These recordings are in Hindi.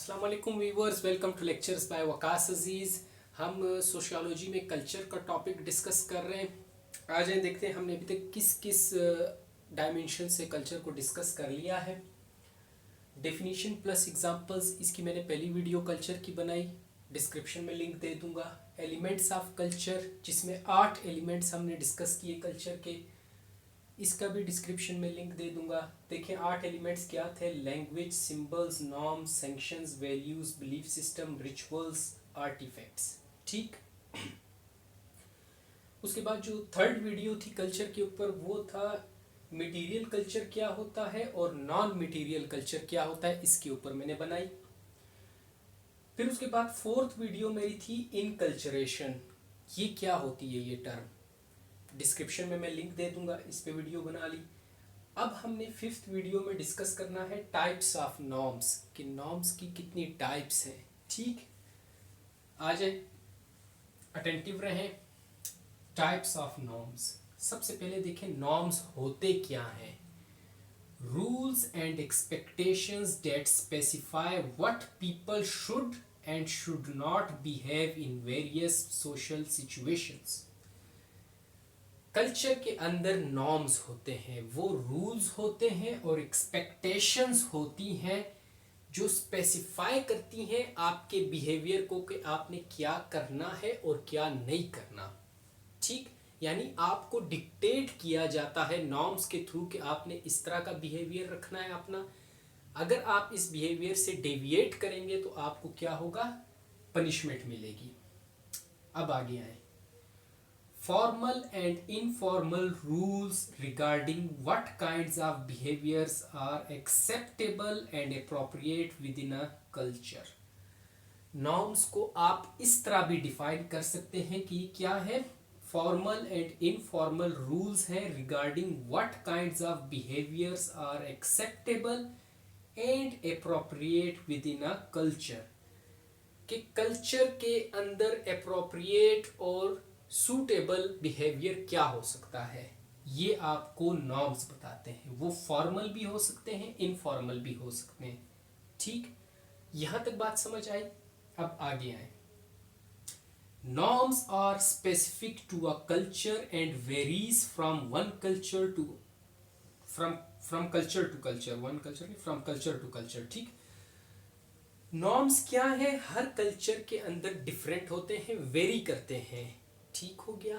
अस्सलाम वालेकुम viewers, welcome to lectures by Waqas Aziz. हम सोशियोलॉजी में कल्चर का टॉपिक डिस्कस कर रहे हैं। आज देखते हैं हमने अभी तक किस किस डायमेंशन से कल्चर को डिस्कस कर लिया है। डेफिनेशन प्लस एग्जांपल्स, इसकी मैंने पहली वीडियो कल्चर की बनाई, डिस्क्रिप्शन में लिंक दे दूंगा। एलिमेंट्स ऑफ कल्चर, जिसमें 8 एलिमेंट्स हमने डिस्कस किए कल्चर के, इसका भी डिस्क्रिप्शन में लिंक दे दूंगा। देखिए 8 एलिमेंट्स क्या थे: language, symbols, norms, sanctions, values, belief system, rituals, artefacts. ठीक। उसके बाद जो थर्ड वीडियो थी कल्चर के ऊपर, वो था मटेरियल कल्चर क्या होता है और नॉन मटेरियल कल्चर क्या होता है, इसके ऊपर मैंने बनाई। फिर उसके बाद फोर्थ वीडियो मेरी थी इनकल्चरेशन, ये क्या होती है ये टर्म, डिस्क्रिप्शन में मैं लिंक दे दूंगा, इस पे वीडियो बना ली। अब हमने फिफ्थ वीडियो में डिस्कस करना है टाइप्स ऑफ नॉर्म्स, कि नॉर्म्स की कितनी टाइप्स हैं। ठीक, आ जाए, अटेंटिव रहें। टाइप्स ऑफ नॉर्म्स, सबसे पहले देखें नॉर्म्स होते क्या हैं। Rules and expectations that specify what people should and should not behave in various social situations. Culture के अंदर नॉर्म्स होते हैं, वो रूल्स होते हैं और एक्सपेक्टेशंस होती हैं जो स्पेसिफाई करती हैं आपके बिहेवियर को, कि आपने क्या करना है और क्या नहीं करना। ठीक, यानी आपको डिक्टेट किया जाता है नॉर्म्स के थ्रू कि आपने इस तरह का बिहेवियर रखना है अपना। अगर आप इस बिहेवियर से डेविएट करेंगे तो आपको क्या होगा, पनिशमेंट मिलेगी। अब आगे आए, formal and informal rules regarding what kinds of behaviors are acceptable and appropriate within a culture। Norms को आप इस तरह भी डिफाइन कर सकते हैं कि क्या है, फॉर्मल एंड इनफॉर्मल रूल्स हैं regarding what kinds of behaviours are acceptable and appropriate within a culture, कि कल्चर के अंदर अप्रोप्रिएट और सूटेबल बिहेवियर क्या हो सकता है, ये आपको नॉर्म्स बताते हैं। वो फॉर्मल भी हो सकते हैं, इनफॉर्मल भी हो सकते हैं। ठीक, यहां तक बात समझ आई। अब आगे आए, norms are specific to a culture and varies from one culture to from culture to culture, one culture नहीं, फ्रॉम कल्चर टू कल्चर। ठीक, नॉर्म्स क्या है, हर कल्चर के अंदर डिफरेंट होते हैं, वेरी करते हैं। ठीक हो गया।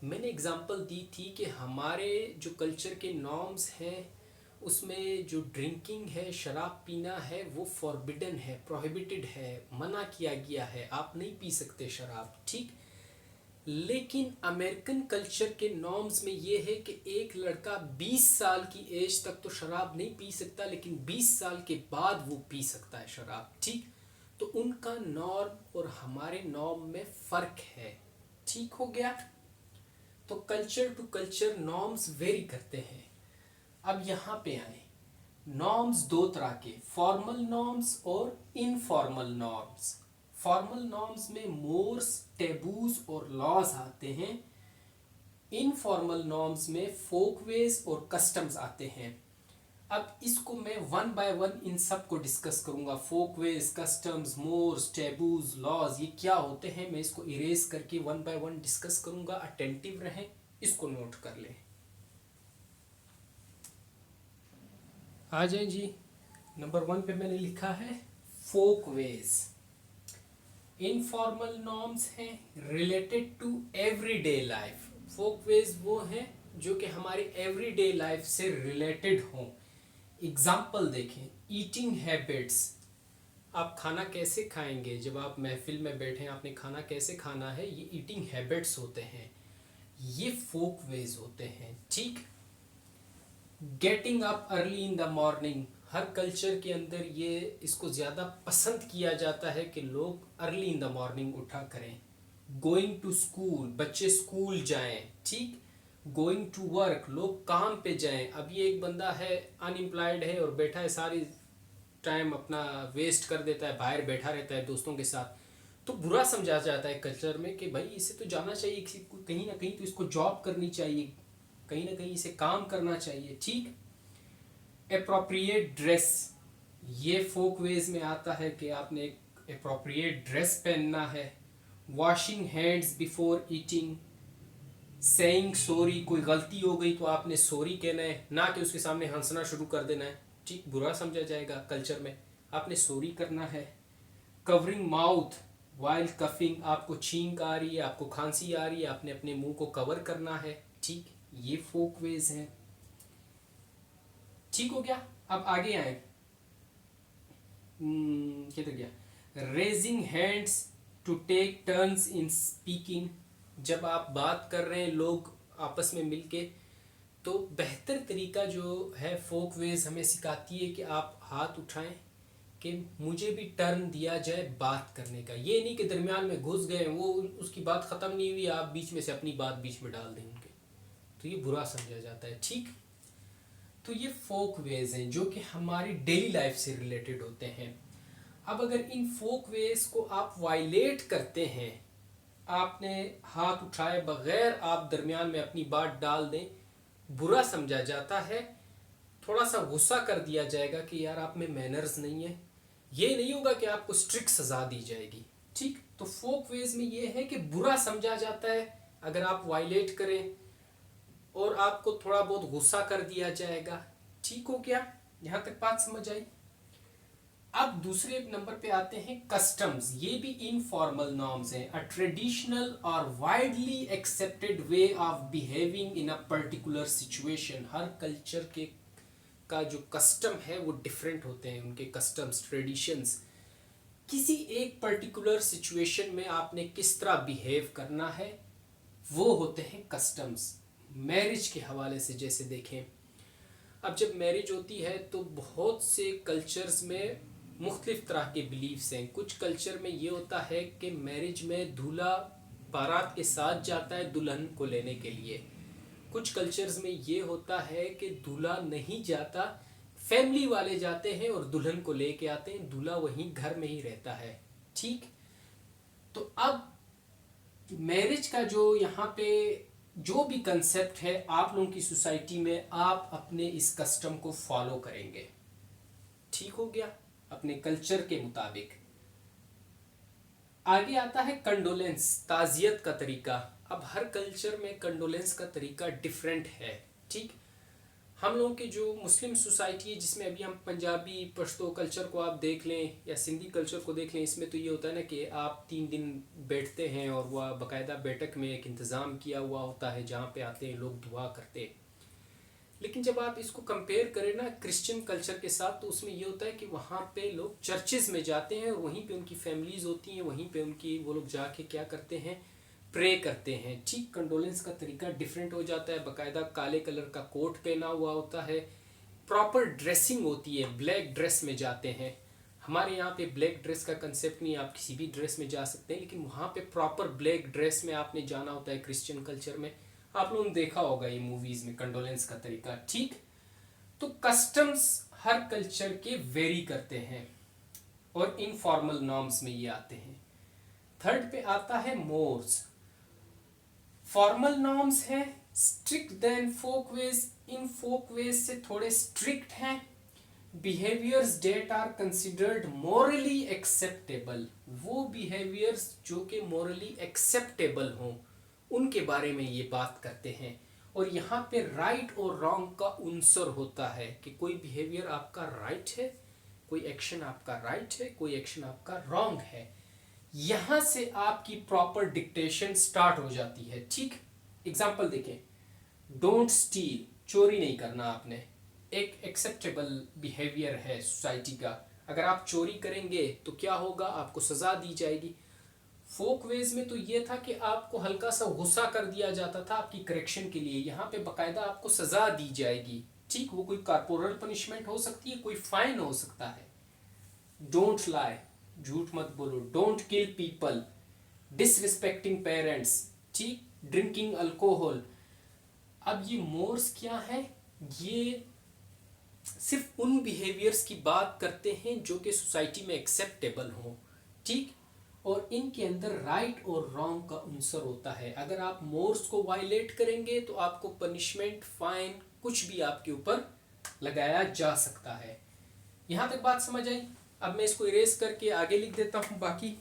मैंने एग्जांपल दी थी कि हमारे जो कल्चर के नॉर्म्स हैं उसमें जो ड्रिंकिंग है, शराब पीना है, वो फॉरबिडन है, प्रोहिबिटेड है, मना किया गया है, आप नहीं पी सकते शराब। ठीक, लेकिन अमेरिकन कल्चर के नॉर्म्स में ये है कि एक लड़का 20 साल की एज तक तो शराब नहीं पी सकता, लेकिन 20 साल के बाद वो पी सकता है शराब। ठीक, तो उनका नॉर्म और हमारे नॉर्म में फ़र्क है। ठीक हो गया। तो culture to culture norms vary करते हैं। अब यहाँ पे आए, नॉर्म्स दो तरह के, फॉर्मल नॉर्म्स और इनफॉर्मल नॉर्म्स। फॉर्मल नॉर्म्स में मोर्स, टेबूज और लॉज आते हैं। इनफॉर्मल नॉर्म्स में फोकवेज और कस्टम्स आते हैं। अब इसको मैं वन बाय वन इन सब को डिस्कस करूंगा। Folkways, customs, mores, taboos, laws, ये क्या होते हैं, मैं इसको इरेज करके वन बाय वन डिस्कस करूंगा। अटेंटिव रहें, इसको नोट कर लें। आ जाए जी, नंबर 1 पे मैंने लिखा है फोकवेज। इनफॉर्मल नॉर्म्स हैं related to everyday life. Folkways वो हैं जो कि हमारी एवरीडे लाइफ से रिलेटेड हों। एग्जाम्पल देखें, ईटिंग हैबिट्स, आप खाना कैसे खाएंगे, जब आप महफिल में बैठे हैं आपने खाना कैसे खाना है, ये ईटिंग हैबिट्स होते हैं, ये फोक वेज होते हैं। ठीक, getting up early in the morning, her culture के अंदर ये इसको ज़्यादा पसंद किया जाता है कि लोग अर्ली इन द मॉर्निंग उठा करें। गोइंग टू स्कूल, बच्चे स्कूल जाएं। ठीक, गोइंग टू वर्क, लोग काम पे जाएं। अब ये एक बंदा है अनएम्प्लॉयड है और बैठा है, सारी टाइम अपना वेस्ट कर देता है, बाहर बैठा रहता है दोस्तों के साथ, तो बुरा समझा जाता है कल्चर में कि भाई इसे तो जाना चाहिए, कहीं ना कहीं तो इसको जॉब करनी चाहिए, कहीं ना कहीं इसे काम करना चाहिए। ठीक, अप्रोप्रिएट ड्रेस, ये फोक वेज में आता है कि आपने एक अप्रोप्रिएट ड्रेस पहनना है, washing hands before eating, saying sorry, कोई गलती हो गई तो आपने सॉरी कहना है, ना कि उसके सामने हंसना शुरू कर देना है, ठीक, बुरा समझा जाएगा कल्चर में, आपने सॉरी करना है। कवरिंग माउथ वाइल कफिंग, आपको छींक आ रही है, आपको खांसी आ रही है, आपने अपने मुंह को कवर करना है, ठीक, ये फोक वेज हैं। ठीक हो गया। अब आगे आए, किधर गया, raising hands to take turns in speaking, जब आप बात कर रहे हैं लोग आपस में मिलके, तो बेहतर तरीका जो है फोक वेज हमें सिखाती है कि आप हाथ उठाएं कि मुझे भी टर्न दिया जाए बात करने का, ये नहीं कि दरमियान में घुस गए, वो उसकी बात ख़त्म नहीं हुई, आप बीच में से अपनी बात बीच में डाल दें उनके, तो ये बुरा समझा जाता है, ठीक। तो ये फोक वेज हैं जो कि हमारी डेली लाइफ से रिलेटेड होते हैं। अब अगर इन फोक वेज को आप वायलेट करते हैं, आपने हाथ उठाए बगैर आप दरमियान में अपनी बात डाल दें, बुरा समझा जाता है, थोड़ा सा गुस्सा कर दिया जाएगा कि यार आप में मैनर्स नहीं है। ये नहीं होगा कि आपको स्ट्रिक्ट सजा दी जाएगी, ठीक। तो फोक वेज में ये है कि बुरा समझा जाता है अगर आप वायलेट करें, और आपको थोड़ा बहुत गुस्सा कर दिया जाएगा, ठीक हो गया, यहां तक बात समझ आई। अब दूसरे नंबर पे आते हैं कस्टम्स, ये भी इनफॉर्मल नॉर्म्स हैं, अ ट्रेडिशनल और widely accepted way of behaving in a particular situation. Her culture के का जो कस्टम है वो डिफरेंट होते हैं, उनके कस्टम्स ट्रेडिशंस, किसी एक पर्टिकुलर सिचुएशन में आपने किस तरह बिहेव करना है वो होते हैं कस्टम्स। मैरिज के हवाले से जैसे देखें, अब जब मैरिज होती है तो बहुत से कल्चर्स में मुख्तलिफ तरह के बिलीव्स हैं। कुछ कल्चर में ये होता है कि मैरिज में दूल्हा बारात के साथ जाता है दुल्हन को लेने के लिए, कुछ कल्चर्स में ये होता है कि दूल्हा नहीं जाता, फैमिली वाले जाते हैं और दुल्हन को लेके आते हैं, दूल्हा वहीं घर में ही रहता है, ठीक। तो अब मैरिज का जो यहाँ पे जो भी कंसेप्ट है आप लोगों की सोसाइटी में, आप अपने इस कस्टम को फॉलो करेंगे, ठीक हो गया, अपने कल्चर के मुताबिक। आगे आता है कंडोलेंस, ताजियत का तरीका। अब हर कल्चर में कंडोलेंस का तरीका डिफरेंट है, ठीक। हम लोगों की जो मुस्लिम सोसाइटी है, जिसमें अभी हम पंजाबी पश्तो कल्चर को आप देख लें या सिंधी कल्चर को देख लें, इसमें तो ये होता है ना कि आप 3 दिन बैठते हैं और वह बाकायदा बैठक में एक इंतज़ाम किया हुआ होता है जहाँ पे आते हैं लोग दुआ करते हैं। लेकिन जब आप इसको कंपेयर करें ना क्रिश्चियन कल्चर के साथ, तो उसमें ये होता है कि वहाँ पे लोग चर्चेज़ में जाते हैं और वहीं पे उनकी फैमिलीज़ होती हैं, वहीं पे उनकी वो लोग जाके क्या करते हैं, प्रे करते हैं, ठीक। कंडोलेंस का तरीका डिफरेंट हो जाता है, बाकायदा काले कलर का कोट पहना हुआ होता है, प्रॉपर ड्रेसिंग होती है, ब्लैक ड्रेस में जाते हैं। हमारे यहाँ पे ब्लैक ड्रेस का कंसेप्ट नहीं, आप किसी भी ड्रेस में जा सकते हैं, लेकिन वहाँ पे प्रॉपर ब्लैक ड्रेस में आपने जाना होता है क्रिश्चियन कल्चर में। आप लोगों ने देखा होगा ये मूवीज़ में कंडोलेंस का तरीका, ठीक। तो कस्टम्स हर कल्चर के वेरी करते हैं और इनफॉर्मल नॉर्म्स में ये आते हैं। थर्ड पे आता है मोर्स। फॉर्मल नॉर्म्स हैं स्ट्रिक्ट देन फोक वेज, इन फोक वेज से थोड़े स्ट्रिक्ट हैं। Behaviours that are considered morally acceptable, वो बिहेवियर्स जो कि मोरली एक्सेप्टेबल हों उनके बारे में ये बात करते हैं। और यहाँ पे राइट और रॉन्ग का उनसर होता है कि कोई बिहेवियर आपका राइट है, कोई एक्शन आपका राइट है, कोई एक्शन आपका रॉन्ग है। यहां से आपकी प्रॉपर डिक्टेशन स्टार्ट हो जाती है, ठीक। एग्जाम्पल देखें, डोंट स्टील, चोरी नहीं करना आपने, एक एक्सेप्टेबल बिहेवियर है सोसाइटी का। अगर आप चोरी करेंगे तो क्या होगा, आपको सजा दी जाएगी। फोक वेज में तो ये था कि आपको हल्का सा गुस्सा कर दिया जाता था आपकी करेक्शन के लिए, यहाँ पे बाकायदा आपको सजा दी जाएगी, ठीक। वो कोई कॉर्पोरल पनिशमेंट हो सकती है, कोई फाइन हो सकता है। डोंट लाई, झूठ मत बोलो, don't kill people, disrespecting parents, ठीक, ड्रिंकिंग अल्कोहल। अब ये मोर्स क्या है, ये सिर्फ उन बिहेवियर्स की बात करते हैं जो कि सोसाइटी में एक्सेप्टेबल हो, ठीक। और इनके अंदर राइट और रॉन्ग का आंसर होता है। अगर आप मोर्स को वायलेट करेंगे तो आपको पनिशमेंट, फाइन, कुछ भी आपके ऊपर लगाया जा सकता है। यहां तक बात समझ आई? अब मैं इसको इरेज करके आगे लिख देता हूं बाकी।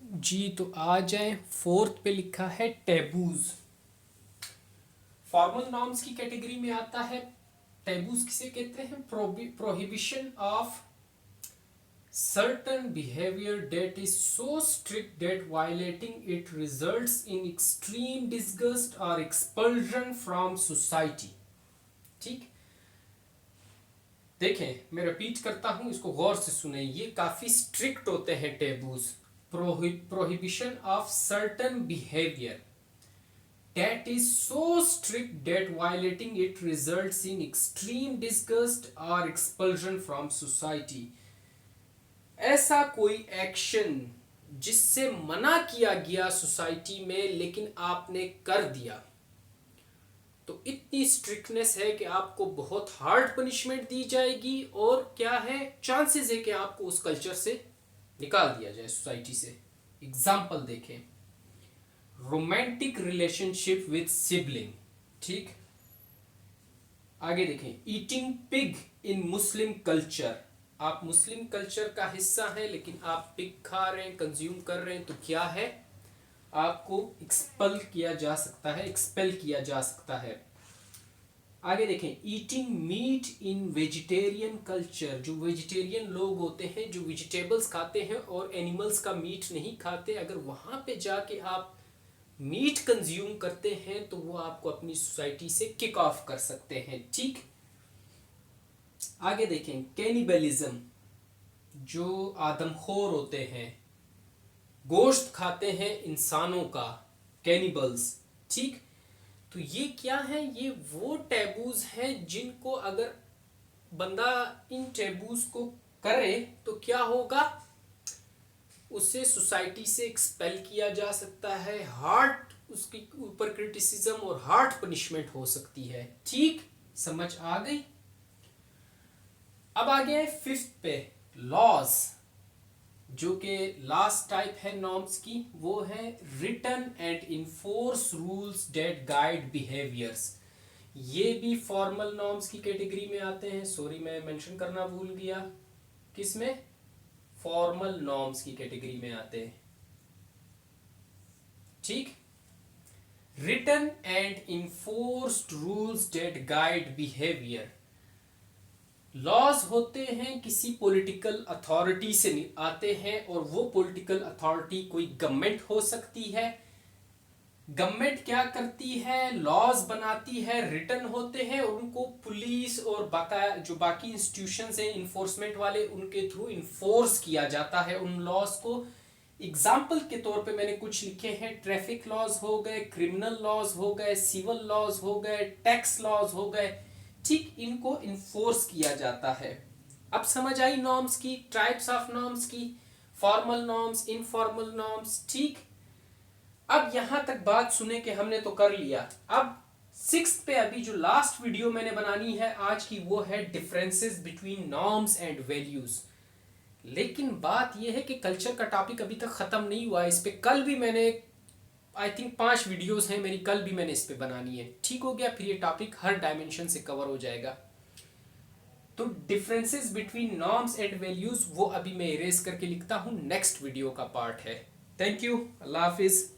जी तो आ जाए, फोर्थ पे लिखा है टैबूज। फॉर्मल नॉर्म्स की कैटेगरी में आता है। टैबूज किसे कहते हैं? Prohibition of certain behavior that is so strict that violating it results in extreme disgust or expulsion from society। ठीक, देखें मैं रिपीट करता हूं, इसको गौर से सुने, ये काफी स्ट्रिक्ट होते हैं taboos. Prohibition of certain behaviour that is so strict that violating it results in extreme disgust or expulsion from society। ऐसा कोई एक्शन जिससे मना किया गया सोसाइटी में लेकिन आपने कर दिया, तो इतनी स्ट्रिक्टनेस है कि आपको बहुत हार्ड पनिशमेंट दी जाएगी, और क्या है, चांसेस है कि आपको उस कल्चर से निकाल दिया जाए, सोसाइटी से। एग्जाम्पल देखें, रोमांटिक रिलेशनशिप विद सिबलिंग। ठीक, आगे देखें, ईटिंग पिग इन मुस्लिम कल्चर। आप मुस्लिम कल्चर का हिस्सा हैं लेकिन आप पिग खा रहे हैं, कंज्यूम कर रहे हैं, तो क्या है, आपको एक्सपेल किया जा सकता है, एक्सपेल किया जा सकता है। आगे देखें, eating meat in vegetarian culture. जो वेजिटेरियन लोग होते हैं, जो वेजिटेबल्स खाते हैं और एनिमल्स का मीट नहीं खाते, अगर वहां पे जाके आप मीट कंज्यूम करते हैं तो वो आपको अपनी सोसाइटी से किक ऑफ कर सकते हैं। ठीक, आगे देखें, कैनिबलिज्म। जो आदमखोर होते हैं, गोश्त खाते हैं इंसानों का, कैनिबल्स। ठीक, तो ये क्या है, ये वो टैबूज हैं जिनको अगर बंदा इन टैबूज को करे तो क्या होगा, उसे सोसाइटी से एक्सपेल किया जा सकता है, हार्ड उसके ऊपर क्रिटिसिज्म और हार्ड पनिशमेंट हो सकती है। ठीक, समझ आ गई? अब आ गया है फिफ्थ पे, लॉज। जो कि लास्ट टाइप है नॉर्म्स की, वो है written and enforce rules that guide behaviours. ये भी फॉर्मल नॉर्म्स की कैटेगरी में आते हैं। सॉरी, मैं मेंशन करना भूल गया, किसमें, फॉर्मल नॉर्म्स की कैटेगरी में आते हैं। ठीक, written and enforced rules that guide behaviour. Laws होते हैं किसी पॉलिटिकल अथॉरिटी से आते हैं, और वो पॉलिटिकल अथॉरिटी कोई गवर्नमेंट हो सकती है। गवर्नमेंट क्या करती है, लॉज बनाती है, रिटन होते हैं, और उनको पुलिस और जो बाकी इंस्टीट्यूशंस हैं इन्फोर्समेंट वाले, उनके थ्रू इन्फोर्स किया जाता है उन लॉज को। एग्जाम्पल के तौर पे मैंने कुछ लिखे हैं, ट्रैफिक लॉज हो गए, क्रिमिनल लॉज हो गए, सिविल लॉज हो गए, टैक्स लॉज हो गए। ठीक, इनको इन्फोर्स किया जाता है। अब समझ आई नॉर्म्स की, टाइप्स ऑफ नॉर्म्स की, फॉर्मल नॉर्म्स, इनफॉर्मल नॉर्म्स। ठीक, अब यहां तक बात सुने कि हमने तो कर लिया। अब सिक्स्थ पे अभी जो लास्ट वीडियो मैंने बनानी है आज की, वो है differences between norms and values. लेकिन बात यह है कि कल्चर का टॉपिक अभी तक खत्म नहीं हुआ है। इस पे कल भी मैंने, आई थिंक 5 वीडियोस हैं मेरी, कल भी मैंने इस पे बनानी है। ठीक हो गया, फिर ये टॉपिक हर डायमेंशन से कवर हो जाएगा। तो differences between norms and values वो अभी मैं इरेज करके लिखता हूं, नेक्स्ट वीडियो का पार्ट है। Thank you, Allah Hafiz.